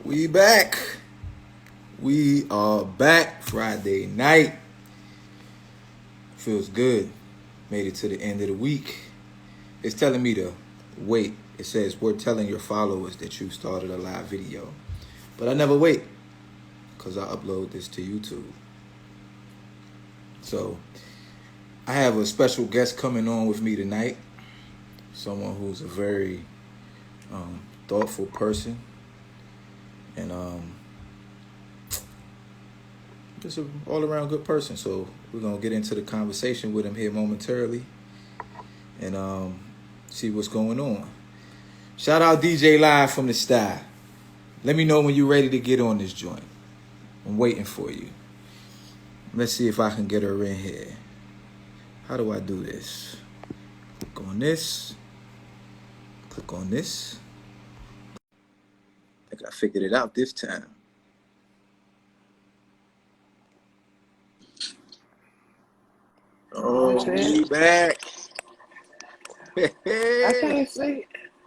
We back. We are back. Friday night. Feels good. Made it to the end of the week. It's telling me to wait. It says we're telling your followers that you started a live video. But I never wait because I upload this to YouTube. So I have a special guest coming on with me tonight. Someone who's a very thoughtful person. And just an all-around good person. So we're going to get into the conversation with him here momentarily and see what's going on. Shout out DJ Live from the Style. Let me know when you're ready to get on this joint. I'm waiting for you. Let's see if I can get her in here. How do I do this? Click on this. Click on this. I think I figured it out this time. Oh, we back. I can't see.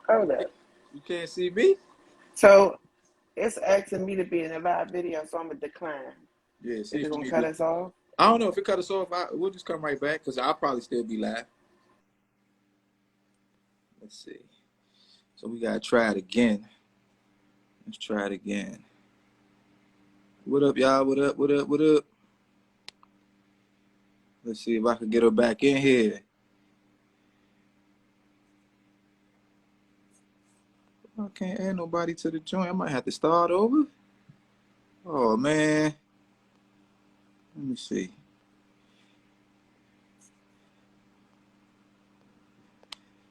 Hold up. You can't see me? So it's asking me to be in a live video, so I'm gonna decline. Yeah, Is it gonna cut us off? I don't know if it cut us off. We'll just come right back because I'll probably still be live. Let's see. So we gotta try it again. Let's try it again. What up, y'all? What up? What up? What up? Let's see if I can get her back in here. I can't add nobody to the joint. I might have to start over. Oh, man. Let me see.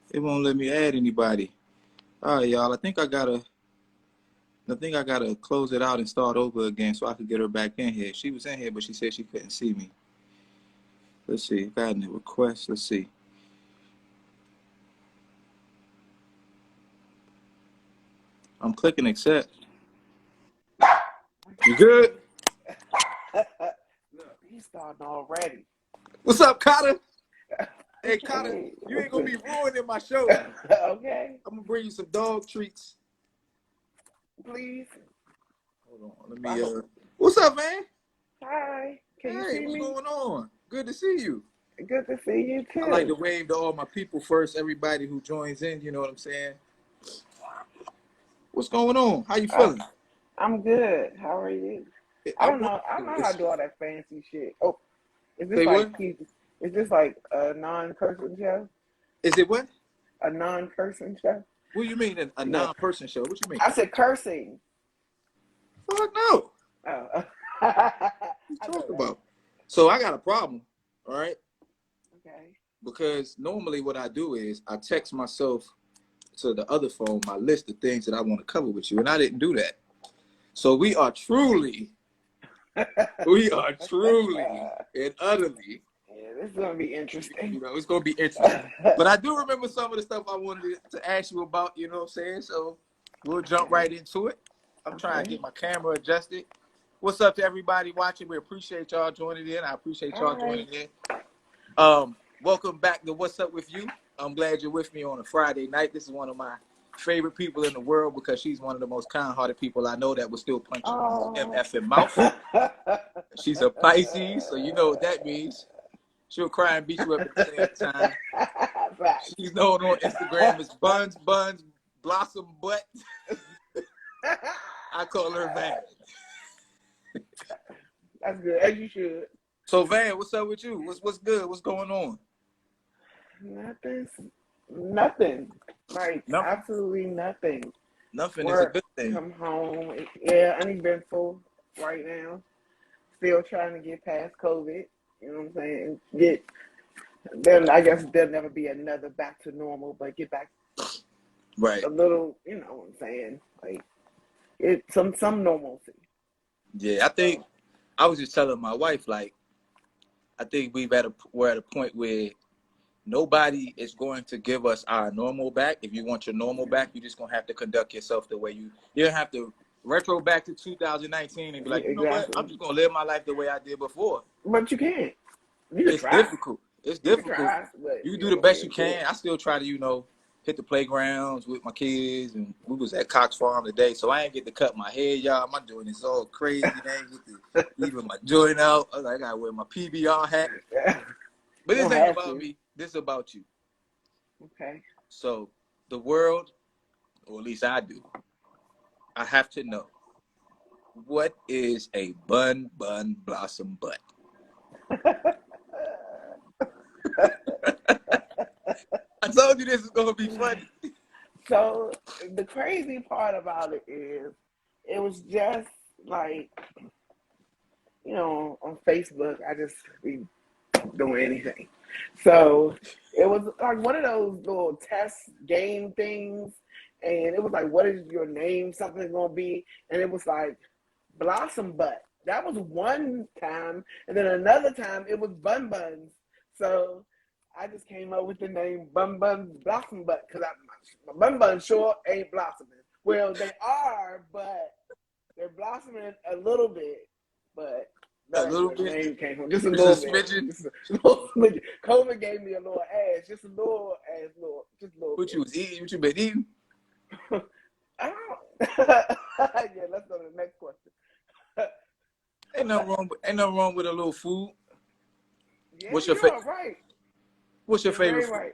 It won't let me add anybody. All right, y'all. I think I gotta close it out and start over again so I could get her back in here. She was in here, but she said she couldn't see me. Let's see. Got any requests? Let's see. I'm clicking accept. You good? Look, he's starting already. What's up, Cotter? Hey, Cotter, you ain't gonna be ruining my show. Okay. I'm gonna bring you some dog treats. Please. Hold on. Let me. What's up, man? Hi. Can you see what's me? going on? Good to see you. Good to see you too. I like to wave to all my people first. Everybody who joins in, you know what I'm saying? What's going on? How you feeling? I'm good. How are you? I don't know how to do all that fancy shit. Oh, is this is this like a non-person show? Is it what? A non-person show? What do you mean a non-person show? What you mean? I said cursing. Fuck no. Oh. What you talking about? So I got a problem, all right? Okay. Because normally what I do is I text myself to the other phone my list of things that I want to cover with you, and I didn't do that. So we are truly and utterly. Yeah, this is gonna be interesting. You know, it's gonna be interesting. But I do remember some of the stuff I wanted to ask you about. You know what I'm saying? So we'll jump right into it. I'm trying to get my camera adjusted. What's up to everybody watching? We appreciate y'all joining in. I appreciate y'all joining in. Welcome back to What's Up With You. I'm glad you're with me on a Friday night. This is one of my favorite people in the world because she's one of the most kind-hearted people I know that will still punch you in the MF mouth. She's a Pisces, so you know what that means. She'll cry and beat you up at the same time. She's known on Instagram as Buns, Blossom Butt. I call her Van. That's good, as you should. So Van, what's up with you? What's good? What's going on? Nothing. Like absolutely nothing. Nothing Work, is a good thing. Come home. Yeah, uneventful right now. Still trying to get past COVID. You know what I'm saying? Then I guess there'll never be another back to normal, but get back right. A little, you know what I'm saying? Like it's some normalcy. Yeah, I think I was just telling my wife, like, I think we're at a point where nobody is going to give us our normal back. If you want your normal back, you're just gonna have to conduct yourself the way you don't have to retro back to 2019 and be like, you know what? I'm just gonna live my life the way I did before. But you can't. It's difficult. It's difficult. You do the best you can. I still try to, hit the playgrounds with my kids, and we was at Cox Farm today, so I ain't get to cut my hair, y'all. My joint is all crazy. I ain't get to even my joint out. I gotta wear my PBR hat. But this ain't about me. This is about you. Okay. So the world, or at least I do, I have to know, what is a bun blossom butt? I told you this is gonna be funny. So the crazy part about it is, it was just like, you know, on Facebook, I just be doing anything. So it was like one of those little test game things, and it was like, what is your name? Something gonna be, and it was like Blossom Butt. That was one time, and then another time it was Bun Buns. So I just came up with the name Bun Bun Blossom Butt because my Bun Buns sure ain't blossoming. Well, they are, but they're blossoming a little bit, but A that's little where the bit. name came from. Just a little bit. Just a little smidgen. COVID gave me a little ass, just a little ass, just a little. What bit. you was eating? What you been eating? I don't. Yeah, let's go to the next question. Ain't nothing wrong with a little food. Yeah, What's your you're right. What's your You're favorite very food? right.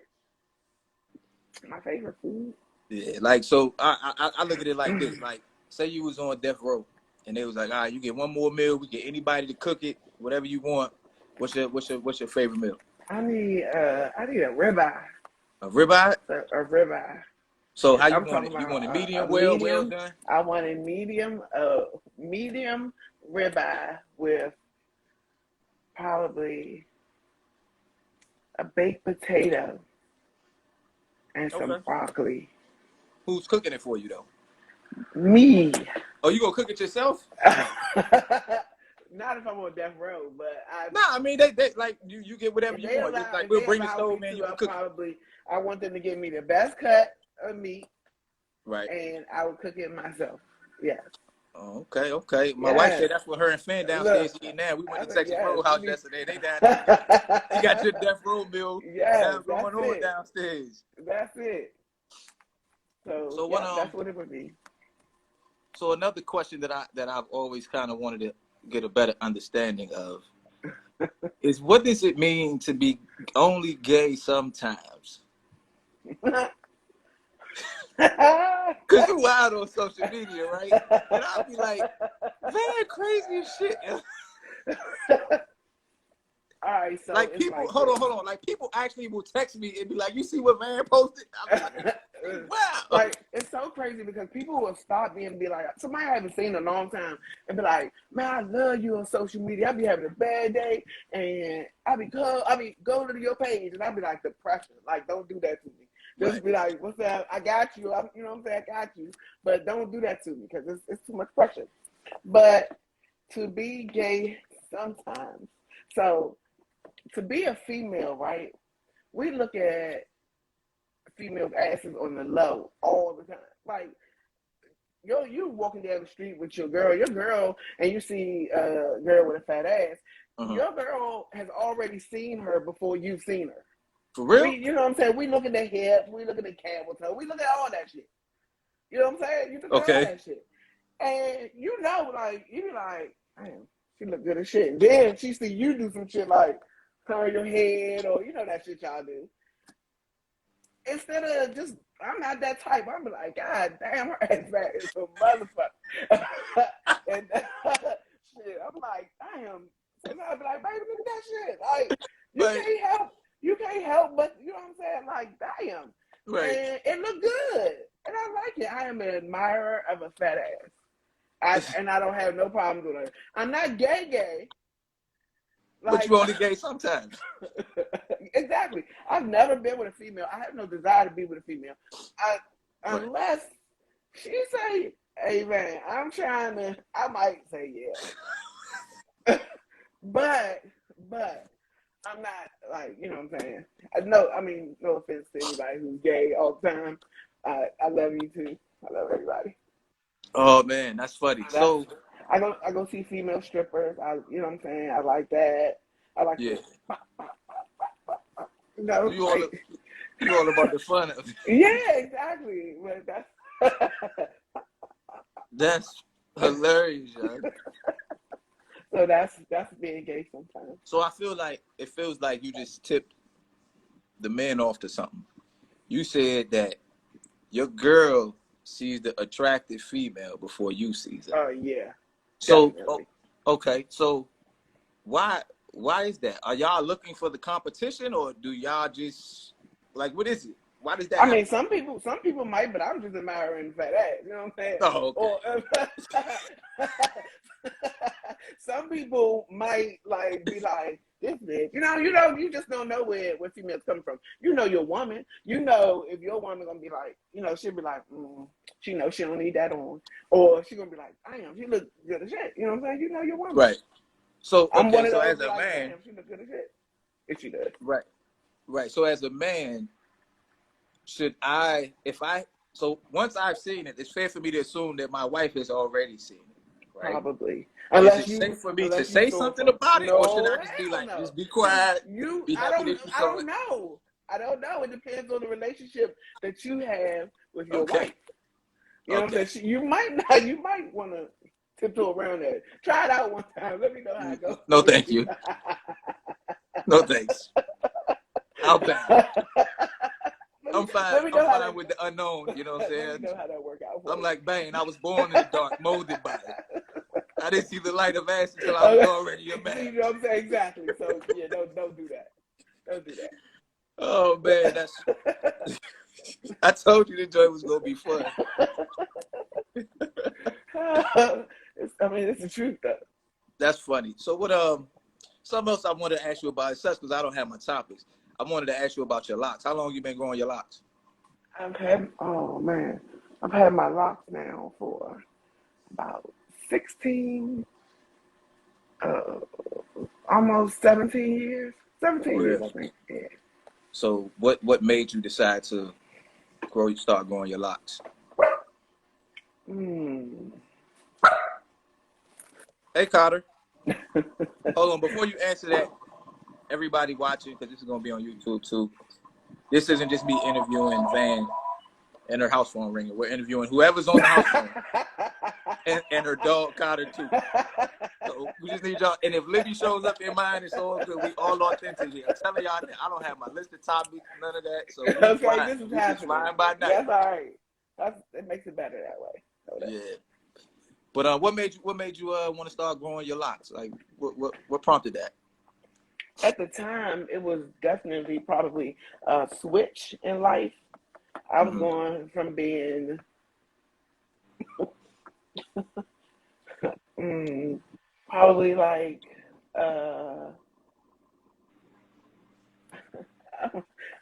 My favorite food. Yeah, like, so I look at it like this. Like, say you was on death row, and they was like, all right, you get one more meal. We get anybody to cook it, whatever you want. What's your favorite meal? I need a ribeye. A ribeye. A ribeye. So how you I'm want talking it? You about want it a medium, well medium. done? I want a medium ribeye with probably a baked potato and some Okay. broccoli. Who's cooking it for you though? Me. Oh, you gonna cook it yourself? Not if I'm on death row, but I mean they like you get whatever you want. Just like, we'll bring the stove, man. You can cook. I want them to give me the best cut of meat, right? And I would cook it myself. Yes. Oh, okay. My wife said that's what her and Fan downstairs eating now. We went to Texas Roadhouse yesterday. They down there. You got your death row meal. Yes, going on downstairs. That's it. So yeah, that's what it would be. So another question that I've always kind of wanted to get a better understanding of is, what does it mean to be only gay sometimes? Because you're wild on social media, right? And I'll be like, man, crazy as shit. All right, so like, people, like, hold on. Like, people actually will text me and be like, you see what Van posted? I'm like, wow. Like, it's so crazy because people will stop me and be like, somebody I haven't seen in a long time, and be like, man, I love you on social media. I be having a bad day, and I be go to your page, and I be like, depression. Like, don't do that to me. Just be like, what's that? I got you. You know what I'm saying? I got you. But don't do that to me because it's too much pressure. But to be gay sometimes. So to be a female, right? We look at female asses on the low all the time. Like, you walking down the street with your girl, and you see a girl with a fat ass. Your girl has already seen her before you've seen her. For real? You know what I'm saying? We look at the hips, we look at the camel toe, we look at all that shit. You know what I'm saying? You look at all that shit. And you know, like, you be like, damn, she look good as shit. And then she see you do some shit like turn your head, or you know that shit y'all do. Instead of just, I'm not that type. I'm like, God damn, her ass fat is a motherfucker. And shit, I'm like, damn. So now I'll be like, baby, look at that shit. Like, you can't help but, you know what I'm saying? Like, damn. Right. And it look good. And I like it. I am an admirer of a fat ass. And I don't have no problem with her. I'm not gay. Like, but you only gay sometimes. Exactly. I've never been with a female. I have no desire to be with a female. Unless she say, hey man, I'm trying to, I might say yeah. but I'm not, like, you know what I'm saying? No offense to anybody who's gay all the time. I love you too. I love everybody. Oh man, that's funny. So I go see female strippers. You know what I'm saying? I like that. I like yeah. No, You all about the fun of it. Yeah, exactly. But That's hilarious, yo. so that's being gay sometimes. So I feel like it feels like you just tipped the man off to something. You said that your girl sees the attractive female before you sees her. Oh yeah, So definitely. okay, so why is that? Are y'all looking for the competition, or do y'all just like what is it? Why does that I happen? mean, some people might, but I'm just admiring fat ass. You know what I'm saying? Oh, okay. Or some people might like be like this bitch. You just don't know where females come from. You know your woman. You know if your woman gonna be like, she'll be like, she knows she don't need that on, or she gonna be like, damn, she look good as shit. You know what I'm saying? You know your woman. Right. So I'm one okay, of so those as a like, man, damn, she look good as shit. If she does. right. So as a man, so once I've seen it, it's fair for me to assume that my wife has already seen it, right? Probably. Is Unless it safe you for me to unless you say saw something some. about it, or should No, I just be hell like, no. just be quiet, You be I happy don't that you I saw don't it? know. I don't know. It depends on the relationship that you have with your Okay, wife. You know what okay. I'm saying? You might want to tiptoe around that. Try it out one time. Let me know how it goes No, for thank you. you. No, thanks. I'll pass. I'm fine. let me I'm know how fine that with the unknown. You know what I'm let me saying? know how that work out for I'm you. like Bane. I was born in the dark, molded by it. I didn't see the light of ass until I was Okay. already a See, man. you know what I'm saying? Exactly. So yeah, don't do that. Don't do Oh man, I told you the joint was gonna be fun. I mean, it's the truth though. That's funny. So what something else I wanted to ask you about, it sucks because I don't have my topics. I wanted to ask you about your locks. How long you been growing your locks? Oh man, I've had my locks now for about 16, uh, almost 17 years. 17 Oh years, yeah. I think. Yeah. So what made you decide to start growing your locks? Hmm. Hey Cotter, hold on. Before you answer that, everybody watching, because this is gonna be on YouTube too. This isn't just me interviewing Van and her house phone ringing. We're interviewing whoever's on the house phone and her dog Cotter too. So we just need y'all. And if Libby shows up in mine, it's all good. We all authentic here. I'm telling y'all that I don't have my list of topics, none of that. So we Okay, flying. this is We just happening. flying by night. That's all right. It makes it better that way. Yeah. But what made you want to start growing your locks? Like what prompted that? At the time, it was definitely probably a switch in life. I was Mm-hmm. going from being probably like I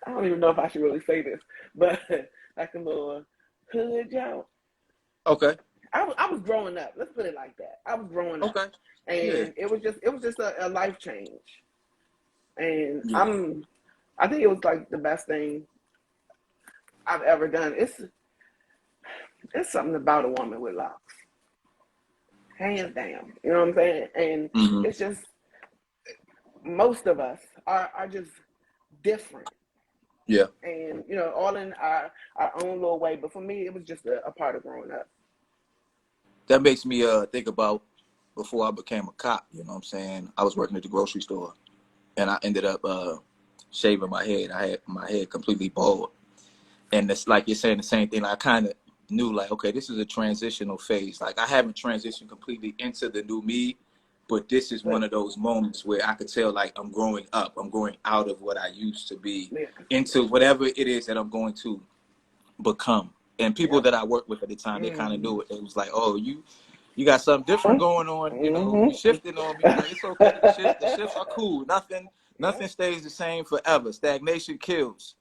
don't even know if I should really say this, but like a little hood job. Okay. I was growing up. Let's put it like that. I was growing up, Okay. Yeah. and it was just a life change. And Yeah. I think it was like the best thing I've ever done. It's something about a woman with locks, hands down. You know what I'm saying? And Mm-hmm. it's just most of us are just different. Yeah. And all in our own little way. But for me, it was just a part of growing up. That makes me think about before I became a cop. You know what I'm saying? I was working at the grocery store, and I ended up shaving my head. I had my head completely bald, and it's like you're saying the same thing. Like, I kind of knew, like, okay, this is a transitional phase. Like, I haven't transitioned completely into the new me, but this is one But of those moments where I could tell, like, I'm growing up. I'm growing out of what I used to be yeah, into whatever it is that I'm going to become. And people yep. that I worked with at the time, they kind of knew it. It was like, oh, you got something different going on. You know, you Mm-hmm. shifting on me. I'm like, it's okay. The shifts are cool. Nothing Yep. stays the same forever. Stagnation kills.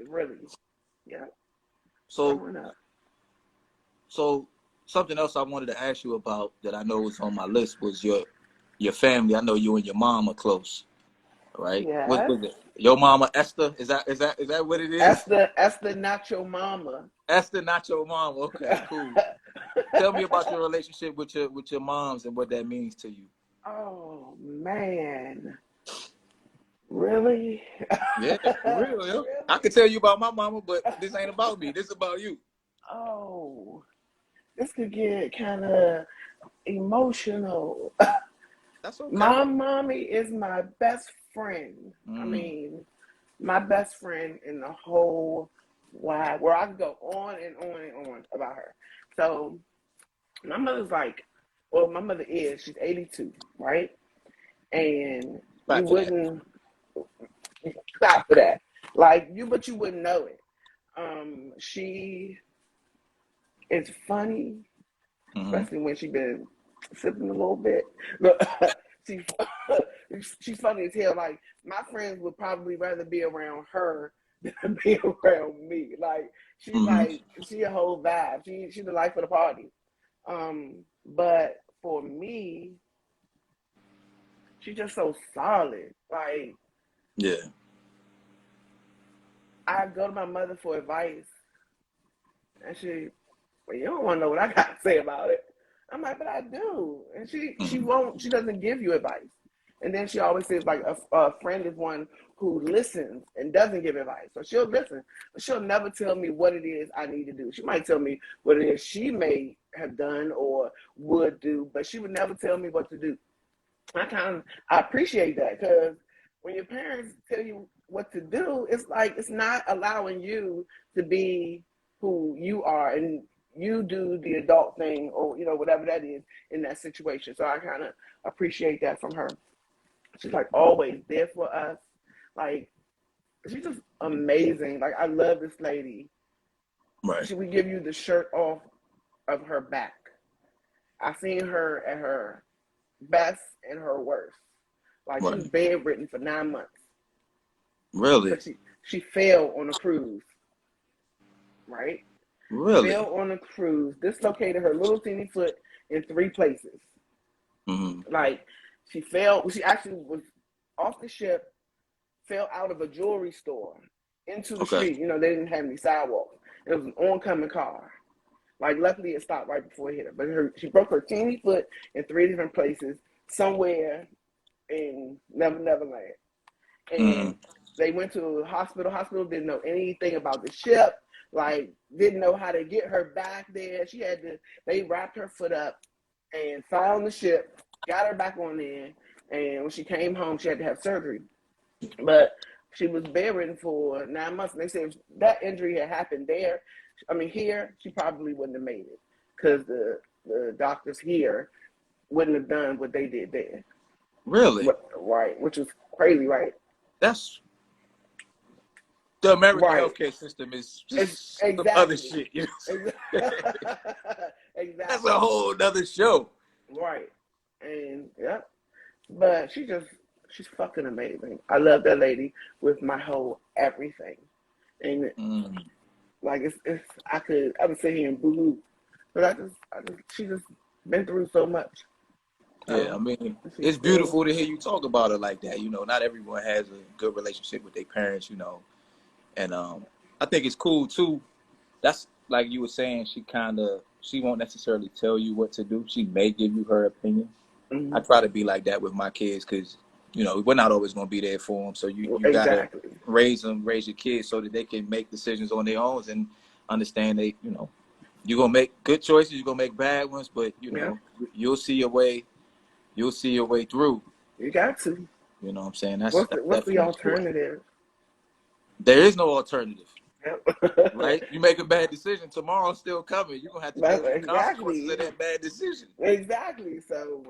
Really. Yeah. So Growing up. something else I wanted to ask you about that I know was on my list was your family. I know you and your mom are close, right? What Yes. was it? Your mama Esther? Is that what it is? Esther, not your mama. Esther, not your mom. Okay, cool. Tell me about your relationship with your moms and what that means to you. Oh man. Really? Yeah, for real, yo. I Really? could tell you about my mama, but this ain't about me. This is about you. Oh, this could get kind of emotional. That's okay. My mommy is my best friend. I Mm. mean, my best friend in the whole wide world. I could go on and on and on about her. So my mother's like, well, my mother is, she's 82, right? And you Clap for that. wouldn't stop for that. Like you, but you wouldn't know it. She is funny, Mm-hmm. especially when she been sipping a little bit. But she, she's funny as hell. Like my friends would probably rather be around her than be around me. Like she's Mm-hmm. like she a whole vibe. She's the life of the party. But for me, she's just so solid. Like Yeah. I go to my mother for advice, and she, well, you don't want to know what I got to say about it. I'm like, but I do. And she Mm-hmm. won't, she doesn't give you advice. And then she always says, like, a friend is one who listens and doesn't give advice. So she'll listen, but she'll never tell me what it is I need to do. She might tell me what it is she may have done or would do, but she would never tell me what to do. I appreciate that because when your parents tell you what to do, it's like it's not allowing you to be who you are and you do the adult thing or whatever that is in that situation. So I kind of appreciate that from her. She's like always there for us. Like she's just amazing. Like I love this lady. Right. She would give you the shirt off of her back. I seen her at her best and her worst. Like she was Right. bedridden for 9 months Really? because she fell on a cruise, right? Really? Fell on a cruise, dislocated her little teeny foot in 3 places. Mm-hmm. Like she fell. She actually was off the ship, fell out of a jewelry store into the Okay. street. They didn't have any sidewalks. It was an oncoming car. Like luckily it stopped right before it hit her. But she broke her teeny foot in 3 different places, somewhere in Neverland. Mm-hmm. And they went to the hospital. Hospital didn't know anything about the ship, like didn't know how to get her back there. They wrapped her foot up and found the ship, got her back on there, and when she came home, she had to have surgery. But she was bedridden for 9 months, and they said if that injury had happened there, here, she probably wouldn't have made it because the doctors here wouldn't have done what they did there. Really? Right, which was crazy, right? That's the American Right. healthcare system is It's just some other exactly. shit. You know? That's a Exactly. whole other show. Right. And yep. But she's fucking amazing. I love that lady with my whole everything. And Mm. like it's I would sit here and boo hoo. But she just been through so much. Yeah, I So mean, she's it's still beautiful to hear you talk about it like that. You know, not everyone has a good relationship with their parents, you know. And I think it's cool too. That's like you were saying, she won't necessarily tell you what to do. She may give you her opinion. I mhm. try to be like that with my kids because, you know, we're not always going to be there for them. So you got to Exactly. raise your kids so that they can make decisions on their own and understand you're going to make good choices, you're going to make bad ones, but, you Yeah. know, you'll see your way, through. You got to. You know what I'm saying? That's What's the definitely important. alternative? There is no alternative, Yep. right? You make a bad decision, tomorrow's still coming. You're going to have to deal That's with the consequences of exactly. that bad decision. Exactly. So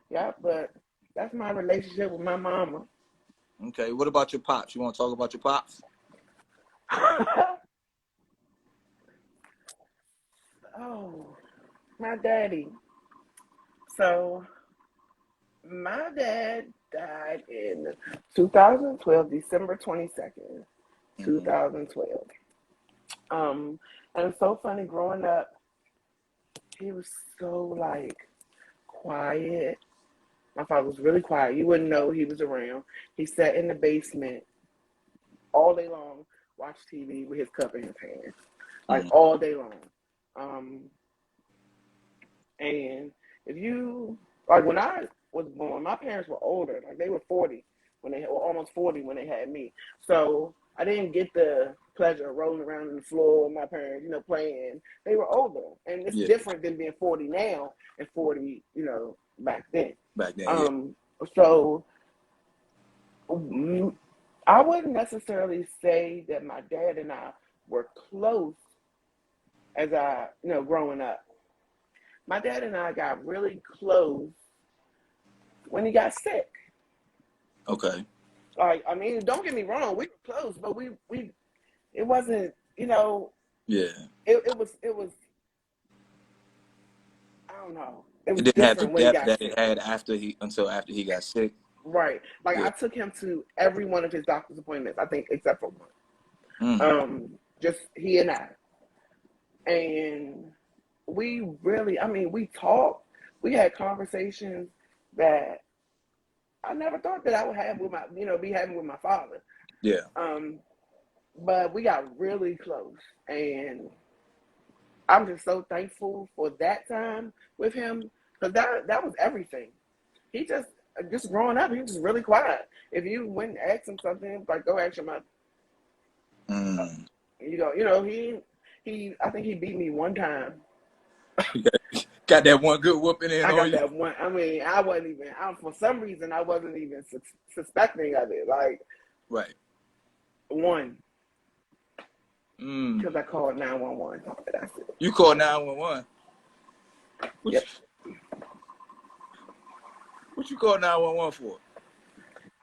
yeah, but that's my relationship with my mama. Okay, what about your pops? You want to talk about your pops? Oh, my daddy. So my dad died in 2012, December 22nd, Mm-hmm. 2012. And it's so funny growing up, he was so like quiet. My father was really quiet. You wouldn't know he was around. He sat in the basement all day long, watched TV with his cup in his hand, like Mm-hmm. all day long. Um, and if you like when I was born, my parents were older, like they were 40 when they or almost 40 when they had me. So I didn't get the pleasure of rolling around on the floor with my parents, playing. They were older, and it's different than being 40 now and 40, back then. Back then, So I wouldn't necessarily say that my dad and I were close as growing up. My dad and I got really close when he got sick. Okay. Like, I mean, don't get me wrong, we were close, but it wasn't, Yeah. It was, I don't know. It was didn't have the different when he depth got that sick. it had until after he got sick. Right. Like, I took him to every one of his doctor's appointments, I think, except for one. Just he and I. And we really, we talked. We had conversations that I never thought that I would have with be having with my father. Yeah. But we got really close, and I'm just so thankful for that time with him, because that was everything. He just growing up, he was just really quiet. If you went and asked him something, like, go ask your mother. He I think he beat me one time. Got that one good whooping in. I got that one. I mean, I wasn't even. For some reason, I wasn't even suspecting of it. Like, right. One. Because I called 911. That's it. You called 911. Yep. What you called 911 for?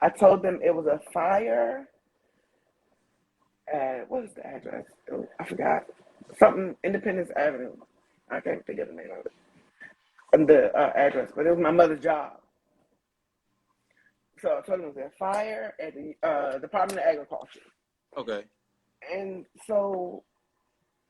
I told them it was a fire at, what is the address? I forgot. Something, Independence Avenue. I can't think of the name of it. The address, but it was my mother's job. So I told them it was a fire at the Department of Agriculture. Okay. And so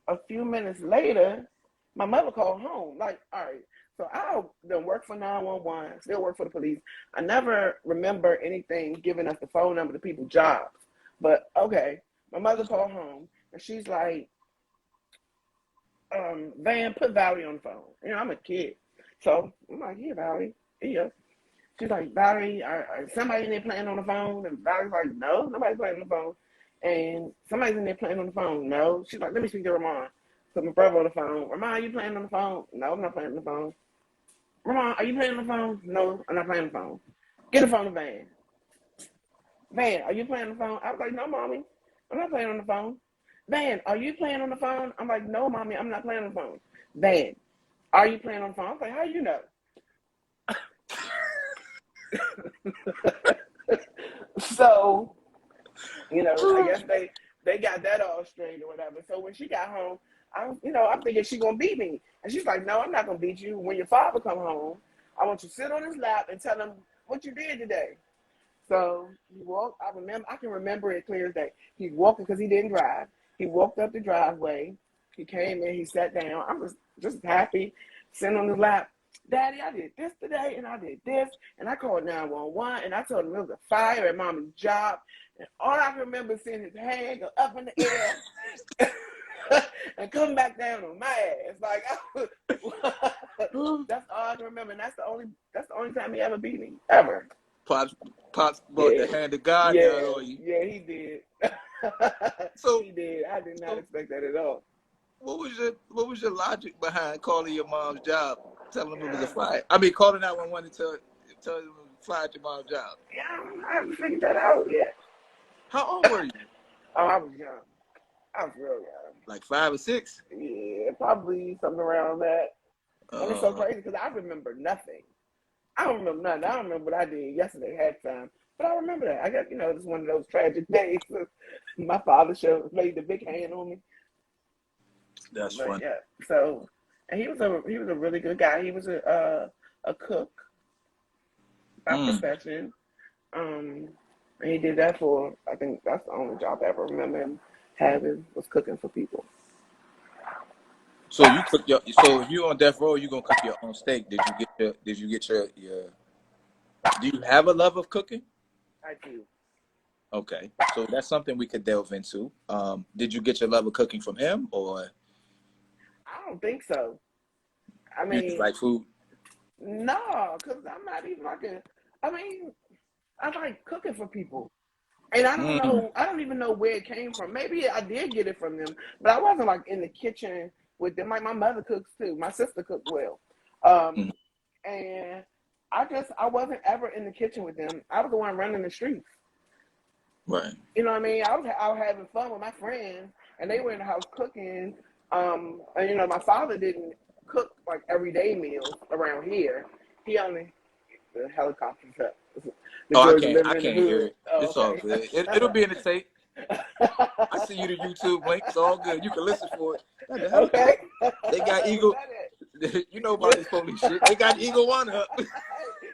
a few minutes later, my mother called home. Like, all right, so I done work for 911, still work for the police. I never remember anything giving us the phone number to people's jobs. But okay, my mother called home, and she's like, Van, put Valerie on the phone. I'm a kid. So I'm like, yeah, Valerie, yeah. She's like, Valerie, are somebody in there playing on the phone? And Valerie's like, no, nobody's playing on the phone. And somebody's in there playing on the phone. No. She's like, let me speak to Ramon. Put my brother on the phone. Ramon, are you playing on the phone? No, I'm not playing on the phone. Ramon, are you playing on the phone? No, I'm not playing on the phone. Get the phone to Van. Van, are you playing on the phone? I was like, no, Mommy, I'm not playing on the phone. Van, are you playing on the phone? I'm like, no, Mommy, I'm not playing on the phone. Van, are you playing on the phone? I was like, how you know? So, I guess they got that all straight or whatever. So when she got home, I'm thinking she's gonna beat me, and she's like, "No, I'm not gonna beat you. When your father come home, I want you to sit on his lap and tell him what you did today." So he walked. I can remember it clear as day. He's walking because he didn't drive. He walked up the driveway. He came in. He sat down. I was just happy, sitting on his lap. Daddy, I did this today, and I did this, and I called 911, and I told him it was a fire at Mommy's job, and all I can remember is seeing his hand go up in the air and come back down on my ass. Like, that's all I can remember, and that's the only time he ever beat me, ever. Pops brought the hand of God down on you. Yeah, he did. So he did. I did not expect that at all. What was your logic behind calling your mom's job, telling them it was a fire? I mean, calling 911 to tell them it was a fire at your mom's job. Yeah, I haven't figured that out yet. How old were you? Oh, I was young. I was real young. Like 5 or 6? Yeah, probably something around that. And it's so crazy because I remember nothing. I don't remember nothing. I don't remember what I did yesterday had time. But I remember that. I guess, it's one of those tragic days. My father laid the big hand on me. That's funny. Yeah. So, and he was a really good guy. He was a cook by profession. And he did that for, I think that's the only job I ever remember him having, was cooking for people. So if you on death row, you gonna cook your own steak. Did you get your do you have a love of cooking? I do. Okay. So that's something we could delve into. Did you get your love of cooking from him, or? I don't think so. I mean, you just like food? No, because I'm not even like I like cooking for people. And I don't know, I don't even know where it came from. Maybe I did get it from them, but I wasn't like in the kitchen with them. Like my mother cooks too. My sister cooked well. Mm-hmm. And I wasn't ever in the kitchen with them. I was the one running the streets. Right. You know what I mean? I was having fun with my friends, and they were in the house cooking. And you know, my father didn't cook like everyday meals around here. He only the helicopter's up. The Oh, Georgia living I in the can't hear hood. it. Oh, It's all okay. good. It'll be in the tape. I see you the YouTube link. It's all good. You can listen for it. The Okay. They got Was Eagle. that it? You know about this police shit. They got Eagle One up.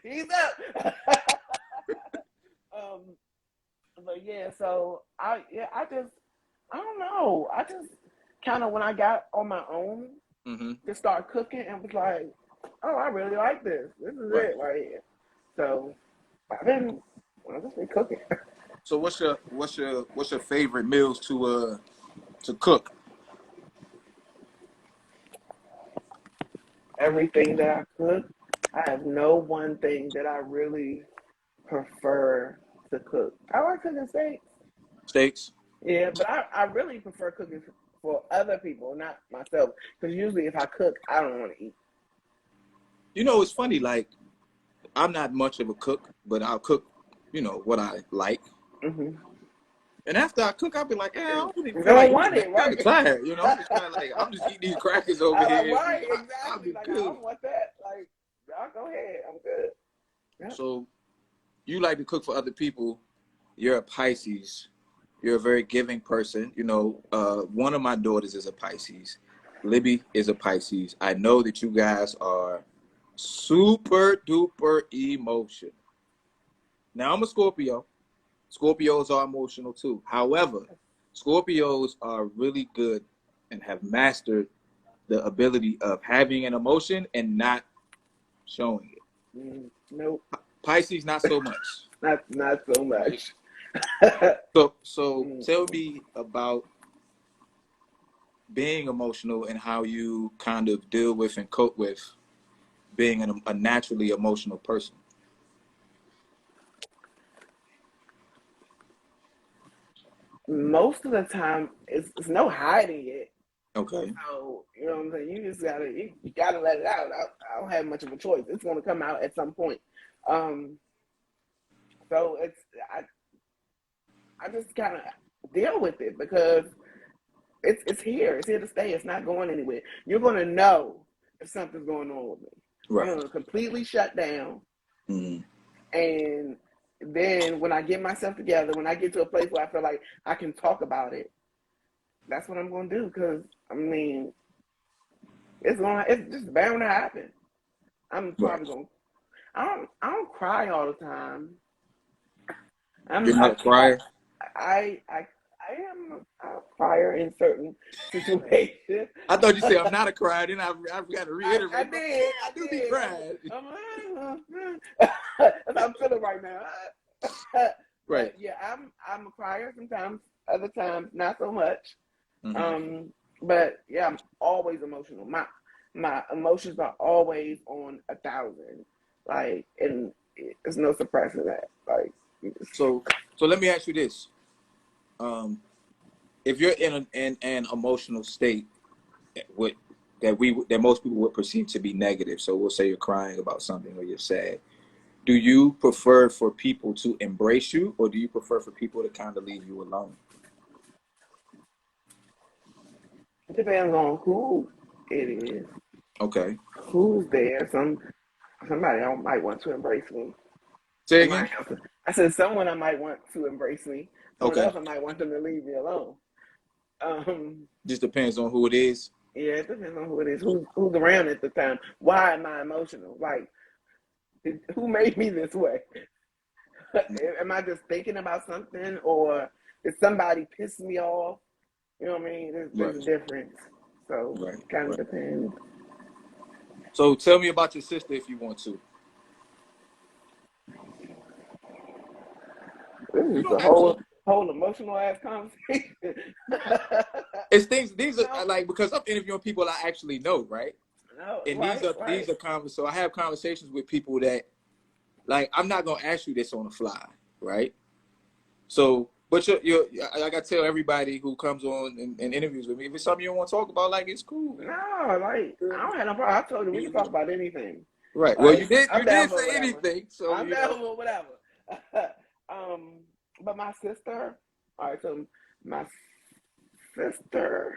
He's up. But yeah, so I don't know. I just kind of when I got on my own to start cooking and was like, oh, I really like this. This is it right here. So I've just been cooking. So what's your favorite meals to cook? Everything that I cook, I have no one thing that I really prefer to cook. I like cooking steaks. Steaks? Yeah, but I really prefer cooking for other people, not myself. Because usually if I cook, I don't want to eat. You know, it's funny, like, I'm not much of a cook, but I'll cook, you know, what I like. Mm-hmm. And after I cook, I'll be like, I don't even You feel don't like want eating. it, I'm kind right? of tired, you know? I'm just kind of like, I'm just eating these crackers over here. Right, I'll exactly. be Like, I good. don't want that. Like, I'll go ahead. I'm good. Yep. So you like to cook for other people. You're a Pisces. You're a very giving person. You know, one of my daughters is a Pisces. Libby is a Pisces. I know that you guys are super duper emotional. Now, I'm a Scorpio. Scorpios are emotional too. However, Scorpios are really good and have mastered the ability of having an emotion and not showing it. Nope. Pisces, not so much. Not so much. So tell me about being emotional and how you kind of deal with and cope with being a naturally emotional person. Most of the time, it's no hiding it. Okay. So you know what I'm saying. You just gotta let it out. I don't have much of a choice. It's gonna come out at some point. So I just kind of deal with it because it's here. It's here to stay. It's not going anywhere. You're gonna know if something's going on with me. Right. I'm gonna completely shut down, Mm-hmm. and then when I get myself together, when I get to a place where I feel like I can talk about it, that's what I'm gonna do. Because I mean, it's just bound to happen. I'm probably gonna. I don't cry all the time. You're not a crier? I am a crier in certain situations. I thought you said I'm not a crier. Then I've got to reiterate. I did. I do be crying. That's how I'm feeling right now. Right. But yeah, I'm a crier sometimes. Other times, not so much. Mm-hmm. But yeah, I'm always emotional. My emotions are always on 1,000. Like, and there's no suppressing that. Like, so let me ask you this: if you're in an emotional state, that most people would perceive to be negative, so we'll say you're crying about something or you're sad, do you prefer for people to embrace you, or do you prefer for people to kind of leave you alone? it depends on who it is. Okay. Who's there? Somebody I might want to embrace me. Say again? I said someone I might want to embrace me. Someone Okay. else I might want them to leave me alone. Just depends on who it is. Yeah, it depends on who it is. Who's around at the time? Why am I emotional? Like, who made me this way? Am I just thinking about something, or did somebody piss me off? You know what I mean? There's a difference. So it kind of depends. So tell me about your sister if you want to. This is a whole emotional ass conversation. It's these are like, because I'm interviewing people I actually know, right? No, and these are conversations. So I have conversations with people that like I'm not gonna ask you this on the fly, right? So, but you're like I tell everybody who comes on and interviews with me, if it's something you don't want to talk about, like it's cool. No, like I don't have no problem. I told you we can talk about anything. Right. Well, Like you did I'm down for say whatever. anything, so I'm you down know. for whatever. But my sister, all right, so my sister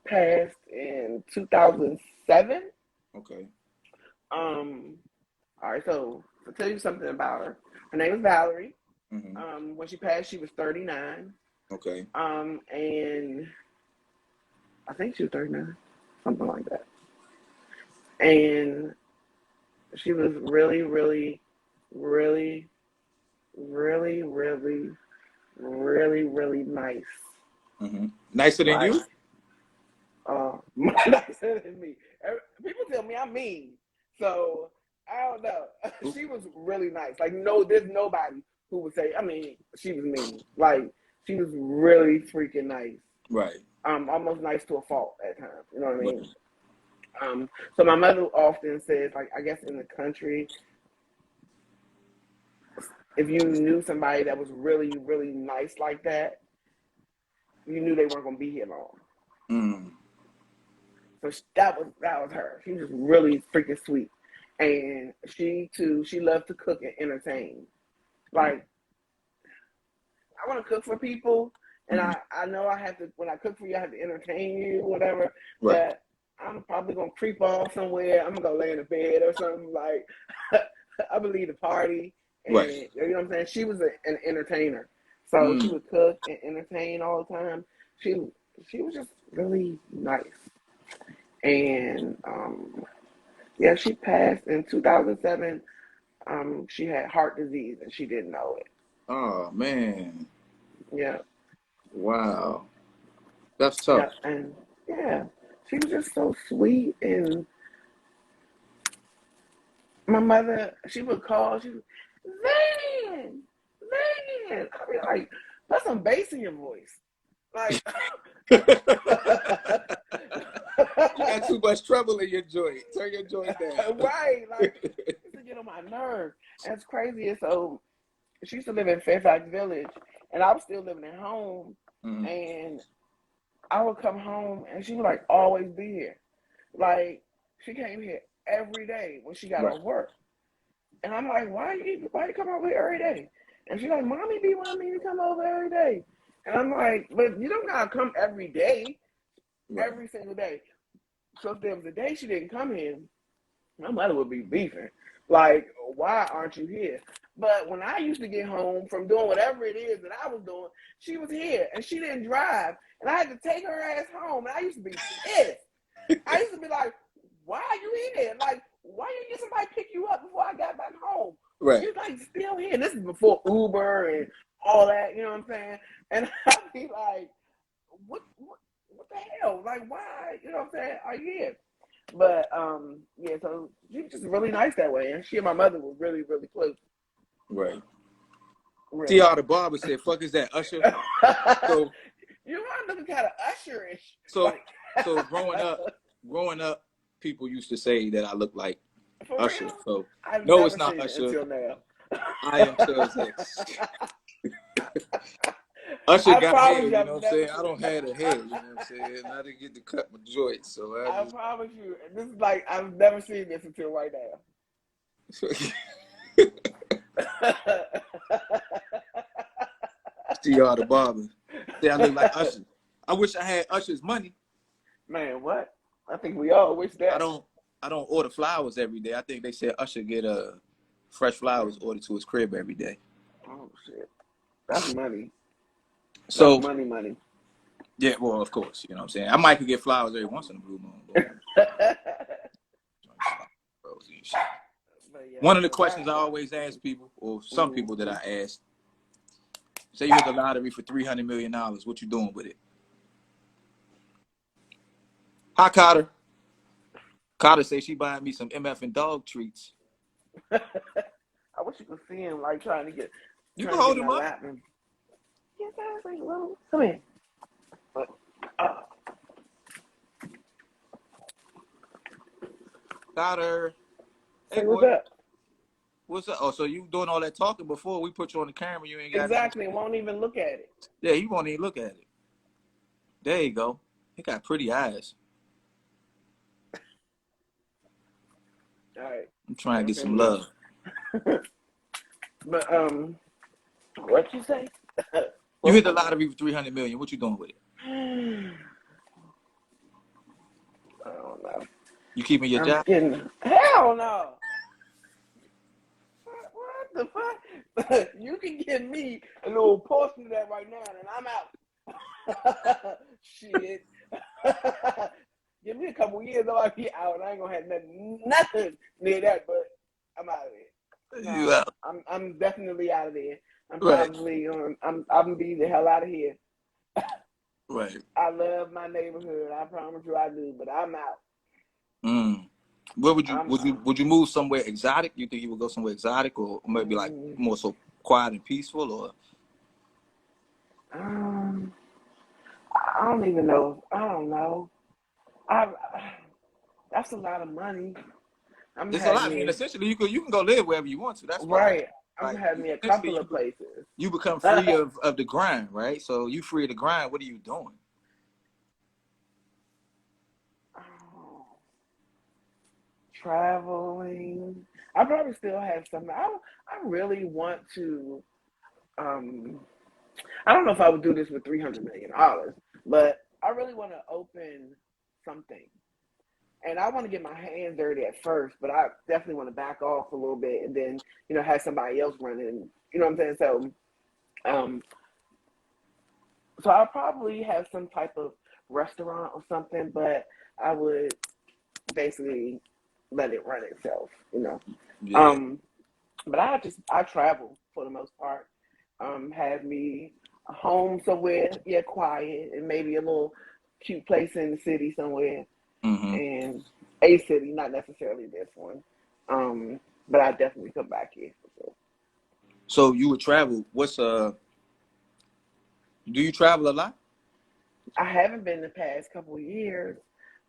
passed in 2007. Okay. All right, so I'll tell you something about her. Her name is Valerie. Mm-hmm. When she passed, she was 39. Okay. And I think she was 39, something like that. And she was really, really, really, really, really, really, really nice. Mm-hmm. Nicer than Like, you? nicer than me. People tell me I'm mean, so I don't know. She was really nice. Like, no, there's nobody who would say. I mean, she was mean. Like, she was really freaking nice. Right. Almost nice to a fault at times. You know what I mean? Right. So my mother often says, like, I guess in the country, if you knew somebody that was really, really nice like that, you knew they weren't going to be here long. Mm. So that was her. She was really freaking sweet, and she loved to cook and entertain. Like, I want to cook for people, and I know I have to. When I cook for you, I have to entertain you, or whatever. Right. But I'm probably gonna creep off somewhere. I'm gonna lay in the bed or something. Like, I believe the party, and Right. you know what I'm saying. She was an entertainer, so she would cook and entertain all the time. She was just really nice. And yeah, she passed in 2007. She had heart disease and she didn't know it. Oh man. Yeah. Wow. That's Yeah. tough. And yeah, she was just so sweet. And my mother, she would call, she would, Van, Van. I'd be like, put some bass in your voice. Like, You got too much trouble in your joint. Turn your joint down. right. Like, it used to get on my nerves. And it's crazy. So she used to live in Fairfax Village, and I was still living at home. Mm-hmm. And I would come home, and she would like always be here. Like, she came here every day when she got off work. And I'm like, why you come over here every day? And she's like, Mommy be wanting me to come over every day. And I'm like, but you don't gotta come every day, every single day. So if there was a day she didn't come in, my mother would be beefing. Like, why aren't you here? But when I used to get home from doing whatever it is that I was doing, she was here and she didn't drive. And I had to take her ass home. And I used to be pissed. I used to be like, why are you here? Like, why didn't you get somebody pick you up before I got back home? Right. She's like, still here. And this is before Uber and all that, you know what I'm saying? And I'd be like, what the hell? Like, why, you know what I'm saying, are you here? But yeah, so she was just really nice that way, and she and my mother were really, really close. Right. Really. T.R. the barber said, "Fuck is that, Usher?" So you are looking kind of Usher-ish. So growing up, people used to say that I look like For Usher. real? So I've no, never it's not seen Usher. it until now. I am Chells X. Usher got hair, you know what I'm saying? I don't have the hair, you know what I'm saying? I didn't get to cut my joints, so I promise you, this is like I've never seen this until right now. TR the barber. Say I look like Usher. I wish I had Usher's money. Man, what? I think we all wish that. I don't order flowers every day. I think they said Usher get fresh flowers ordered to his crib every day. Oh shit, that's money. So that's money. Yeah, well, of course, you know what I'm saying. I might could get flowers every once in a blue moon. One of the questions I always ask people, or some people that I ask, say you hit the lottery for $300 million, what you doing with it? Hi, Carter. Carter say she buying me some MF and dog treats. I wish you could see him like trying to get. You can hold him up. Yes, I was like, well, come here. Carter. Hey, what's up? What's up? Oh, so you doing all that talking before we put you on the camera? You ain't got Exactly. Won't even look at it. Yeah, he won't even look at it. There you go. He got pretty eyes. All right. I'm trying to get Okay, some love. But what you say? You hit the lottery for $300 million. What you doing with it? I don't know. You keeping your I'm job? getting hell no. What the fuck? You can give me a little portion of that right now, and I'm out. Shit. Give me a couple years, I'll be out, and I ain't gonna have nothing near that. But I'm out of there. No, You out. I'm definitely out of there. I'm Right. probably I'm gonna be the hell out of here. Right. I love my neighborhood. I promise you I do, but I'm out. Where would you move somewhere exotic? You think you would go somewhere exotic, or maybe like more so quiet and peaceful, or? I don't even know. I don't know. That's a lot of money. It's a lot. I mean, essentially, you can go live wherever you want to. That's right. I'm like, gonna have me a couple of places. You become free of the grind, right? So you free of the grind. What are you doing? Traveling. I probably still have some. I really want to. I don't know if I would do this with $300 million, but I really want to open something. And I want to get my hands dirty at first, but I definitely want to back off a little bit and then, have somebody else running. You know what I'm saying? So I'll probably have some type of restaurant or something, but I would basically let it run itself, Yeah. But I travel for the most part. Have me a home somewhere, quiet, and maybe a little cute place in the city somewhere. And a city, not necessarily this one. But I definitely come back here for sure. So you would travel. Do you travel a lot? I haven't been the past couple of years.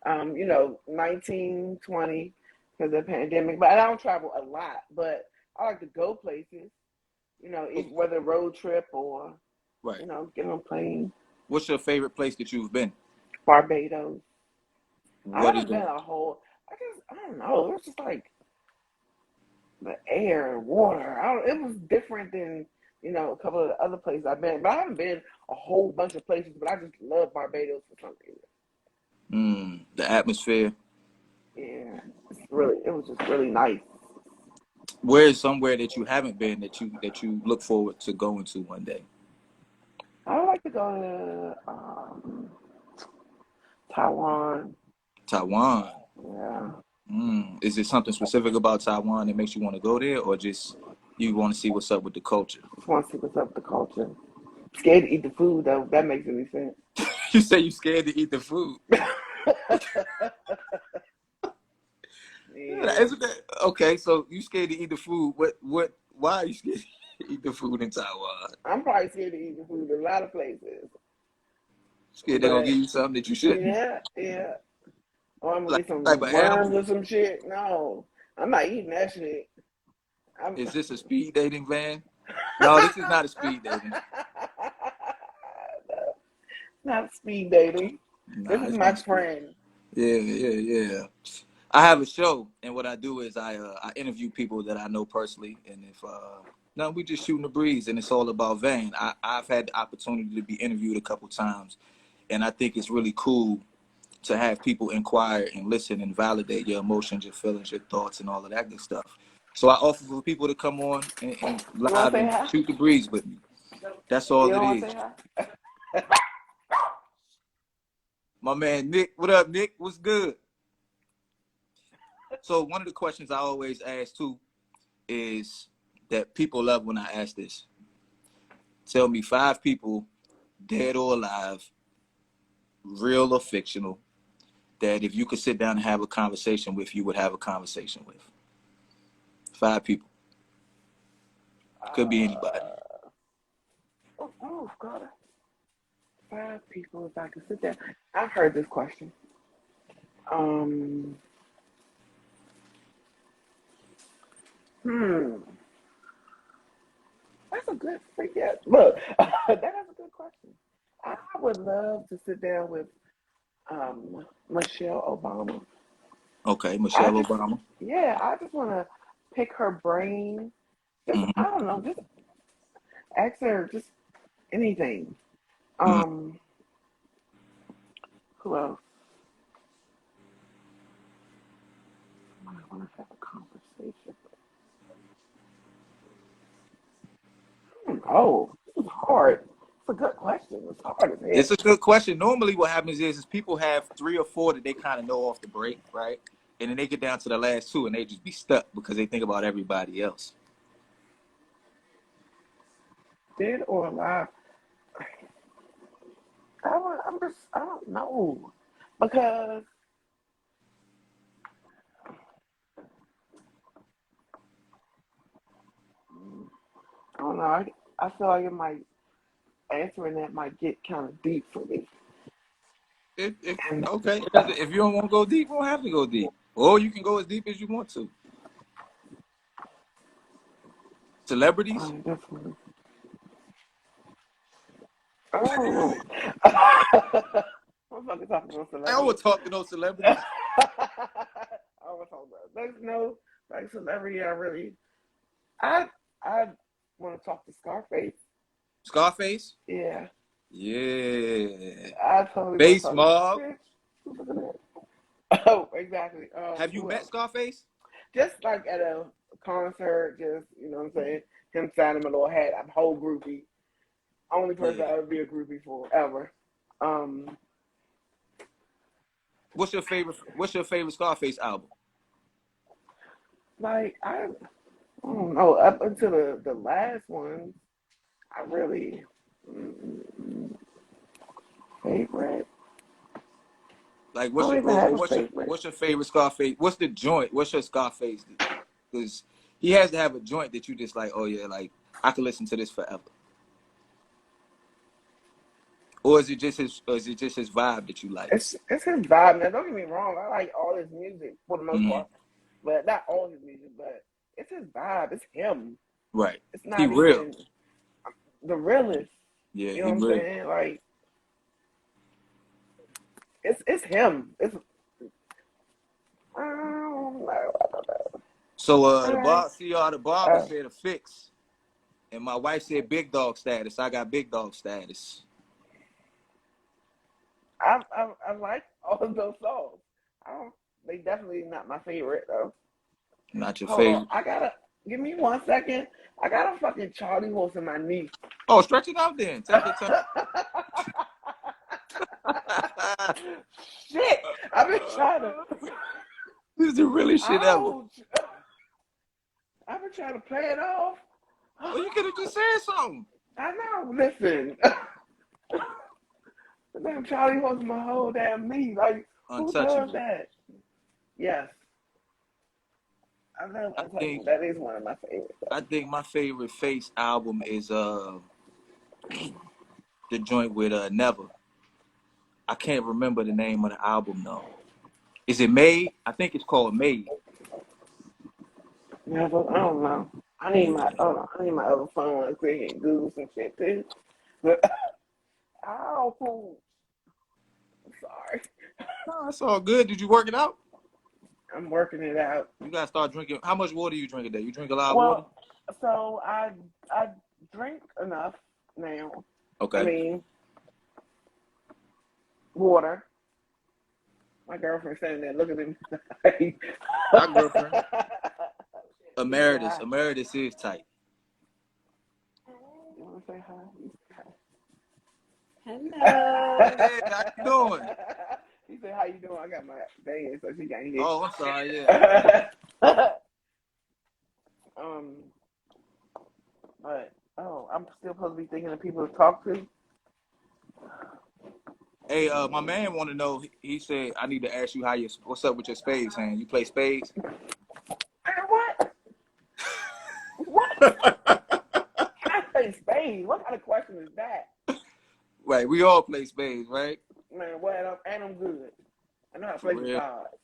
19, 20 because of the pandemic. But I don't travel a lot. But I like to go places. Whether road trip or right. Get on a plane. What's your favorite place that you've been? Barbados. I What haven't been a whole. I don't know. It was just like the air and water. It was different than a couple of the other places I've been. But I haven't been a whole bunch of places. But I just love Barbados for some reason. The atmosphere. Yeah, it was just really nice. Where is somewhere that you haven't been that you look forward to going to one day? I would like to go to Taiwan. Taiwan. Yeah. Is there something specific about Taiwan that makes you want to go there, or just you want to see what's up with the culture? Just want to see what's up with the culture. Scared to eat the food though. If that makes any sense. You say you scared to eat the food. Yeah. Isn't that okay? So you scared to eat the food? Why are you scared to eat the food in Taiwan? I'm probably scared to eat the food in a lot of places. Scared they're gonna give you something that you shouldn't. Yeah. Or I'm gonna get some type of worms animal? or some shit. No, I'm not eating that shit. Is this a speed dating van? No, this is not a speed dating. Not speed dating. Nah, This is my friend. Yeah. I have a show, and what I do is I interview people that I know personally, and if we just shooting the breeze, and it's all about Van. I've had the opportunity to be interviewed a couple times, and I think it's really cool to have people inquire and listen and validate your emotions, your feelings, your thoughts, and all of that good stuff. So I offer for people to come on and live and shoot the breeze with me. That's all it is. My man Nick, what up, Nick? What's good? So one of the questions I always ask too is that people love when I ask this. Tell me 5 people, dead or alive, real or fictional, that if you could sit down and have a conversation with, you would have a conversation with. 5 people. Could be anybody. Oh, God. 5 people if I could sit down. I've heard this question. good freaking look. That is a good question. I would love to sit down with Michelle Obama. Okay, Michelle Obama. Yeah, I just want to pick her brain. Just Mm-hmm. I don't know, just ask her just anything. Mm-hmm. Who else? I want to have a conversation. Oh, it's hard. It's a good question. It's hard as hell. It's a good question. Normally, what happens is people have 3 or 4 that they kind of know off the break, right? And then they get down to the last 2 and they just be stuck because they think about everybody else. Dead or alive? I don't know. Because I don't know. I feel like answering that might get kind of deep for me. Okay. If you don't want to go deep, you don't have to go deep. Or you can go as deep as you want to. Celebrities? Definitely. Oh. I'm fucking talking about celebrities. I would talk to no celebrities. There's no like celebrity I want to talk to Scarface. Scarface? Yeah. Yeah. I totally Base Mob. Oh, exactly. Have you met Scarface? Just like at a concert, just you know what I'm saying? Him signing my little hat. I'm a whole groupie. Only person I would be a groupie for ever. What's your favorite Scarface album? Like I don't know. Up until the last one, I really favorite. Like what's your favorite Scarface? What's the joint? What's your Scarface? Because he has to have a joint that you just like, oh yeah, like I could listen to this forever. Or is it just his vibe that you like? It's his vibe, man. Don't get me wrong. I like all his music for the most part. But not all his music, but it's his vibe. It's him. Right. It's not he even real. The realest. Yeah, you know what I'm saying? Like it's him. It's I don't know. So the barber said a fix. And my wife said big dog status. I got big dog status. I like all of those songs. They definitely not my favorite though. Not your favorite. On, give me 1 second. I got a fucking Charlie horse in my knee. Oh, stretch it out then. Take your time. Shit, I've been trying to. This is the realest shit ever. I've been trying to play it off. Well, you could have just said something. I know. Listen. The damn Charlie horse my whole damn knee. Like, who does that? Yes. I love Untitled. That is one of my favorites. I think my favorite Face album is the joint with Never. I can't remember the name of the album though. Is it Made? I think it's called Made. Never. I don't know. I need my other phone to quick and Google some shit too. But I'm sorry. No, it's all good. Did you work it out? I'm working it out. You gotta start drinking. How much water do you drink a day? You drink a lot of water? So I drink enough now. Okay. I mean, water. My girlfriend standing there looking at me. My girlfriend. Emeritus is tight. You want to say hi? Hello. Hey, how you doing? He said, "How you doing?" I got my thing, so she can't hear. Oh, I'm sorry. Yeah. But I'm still supposed to be thinking of people to talk to. Hey, my man want to know. He said I need to ask you what's up with your spades, man? You play spades? What? I play spades. What kind of question is that? Right, we all play spades, right? Man, well, I'm good. I know how to play the cards.